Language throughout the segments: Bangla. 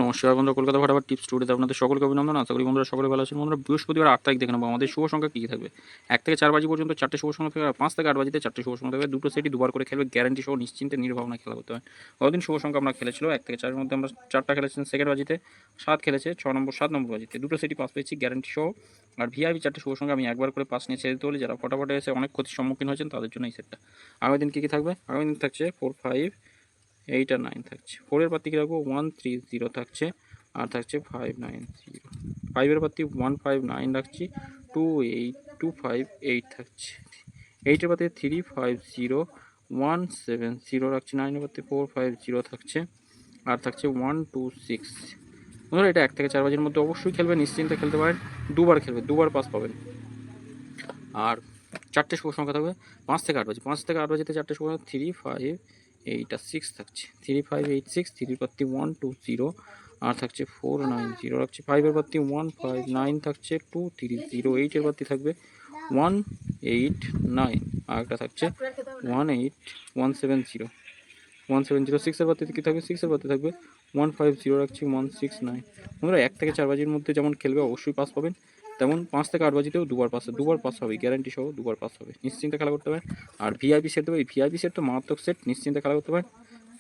নমস্কার বন্ধুরা, কলকাতা ফাটাফাট টিপস টুডেতে আপনাদের সকলকে অভিনন্দন। আশা করি বন্ধুরা সকলে ভালো আছেন। বন্ধুরা, বৃহস্পতিবার 8 তারিখ দেখে নেবো আমাদের শুভ সংখ্যা কী থাকবে। 1 থেকে 4 বাজি পর্যন্ত 4টে শুভ সংখ্যা থাকবে, আর 5 থেকে 8 বাজিতে 4টে শুভ সংখ্যা থাকবে। দুটো সেটই দুবার করে খেলবে, গ্যারান্টি সহ নিশ্চিন্তে নির্ভাবনা খেলা করতে হয়। গতদিন শুভ সংখ্যা আমরা খেলেছিল 1 থেকে 4-এর মধ্যে আমরা 4টা খেলেছেন সেকেন্ড বাজিতে, 7 খেলেছে 6 নম্বর 7 নম্বর বাজিতে, দুটো সেটই পাস পেয়েছি গ্যারান্টি সহ। আর ভিআইপি 4টে শুভ সংখ্যা আমি একবার করে পাস নিয়ে ছেড়ে দিতে বলি, যারা ফটাফটে এসে অনেক ক্ষতির সম্মুখীন হয়েছেন তাদের জন্য এই সেটটা। আগামী দিন কী কী থাকবে? আগামী দিন থাকছে 4, 5, 8 আর 9 থাকছে। 4-এর পাত্তি কী রাখবো? 1, 3, 0 থাকছে। আর থাকছে 5, 9, 0। 5-এর পাত্তি 1, 5, 9 রাখছি। 2, 8, 2, 5, 8 থাকছে। 8-এর পাত্তি 3, 5, 0, 1, 7, 0 রাখছি। 9-এর পাত্তি 4, 5, 0 থাকছে। আর থাকছে 1, 2, 6। বন্ধুরা, এটা 1 থেকে 4 বাজির মধ্যে অবশ্যই খেলবেন, নিশ্চিন্তে খেলতে পারেন। দুবার খেলবে, দুবার পাস পাবেন। আর 4টে শুভ সংখ্যা থাকবে 5 থেকে 8 বাজি। 5 থেকে 8 বাজিতে 4টে শুভ সংখ্যা 3, 5, 8 আর 6 থাকছে। 3, 5, 8, 6। 3-এর পাত্তি 1, 2, 0। আর থাকছে 4, 9, 0 রাখছে। 5-এর পাত্তি 1, 5, 9 থাকছে। 2, 3, 0। 8-এর পাত্তি থাকবে 1, 8, 9। আর একটা থাকছে 1, 8, 1, 7, 0, 1, 7, 0। 6-এর পাত্তিতে কী থাকবে? 6-এর পাত্তি থাকবে 1, 5, 0 রাখছি। 1, 6, 9। বন্ধুরা, 1 থেকে 4 বাজির মধ্যে যেমন খেলবে অবশ্যই পাস পাবেন, তেমন 5 থেকে 8 বাজিতেও দুবার পাস হবে, গ্যারান্টি সহ দুবার পাস হবে। নিশ্চিন্তে খেলা করতে পারেন। আর ভিআইপি সেট দেবে, এই ভিআইপি সেট তো মারাত্মক সেট, নিশ্চিন্তে খেলা করতে পারেন।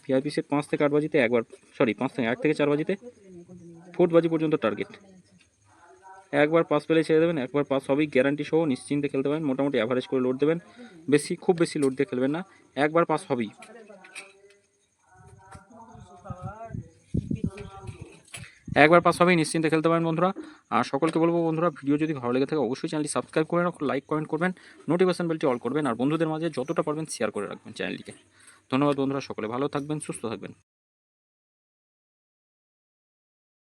ভিআইপি সেট 5 থেকে 8 বাজিতে একবার, 1 থেকে 4 বাজিতে 4 বাজি পর্যন্ত টার্গেট। একবার পাস পেলে ছেড়ে দেবেন, একবার পাস হবেই গ্যারান্টি সহ, নিশ্চিন্তে খেলতে পারেন। মোটামুটি অ্যাভারেজ করে লোড দেবেন, খুব বেশি লোড দিয়ে খেলবেন না, একবার পাস হবেই। একবার পাস হবেই, নিশ্চিন্তে খেলতে পারেন বন্ধুরা। আর সকলকে বলবো বন্ধুরা, ভিডিও যদি ভালো লেগে থাকে অবশ্যই চ্যানেলটি সাবস্ক্রাইব করে রাখুন, লাইক কমেন্ট করবেন, নোটিফিকেশন বেলটি অল করবেন, আর বন্ধুদের মাঝে যতটা পারবেন শেয়ার করে রাখবেন চ্যানেলটিকে। ধন্যবাদ বন্ধুরা, সকলে ভালো থাকবেন, সুস্থ থাকবেন।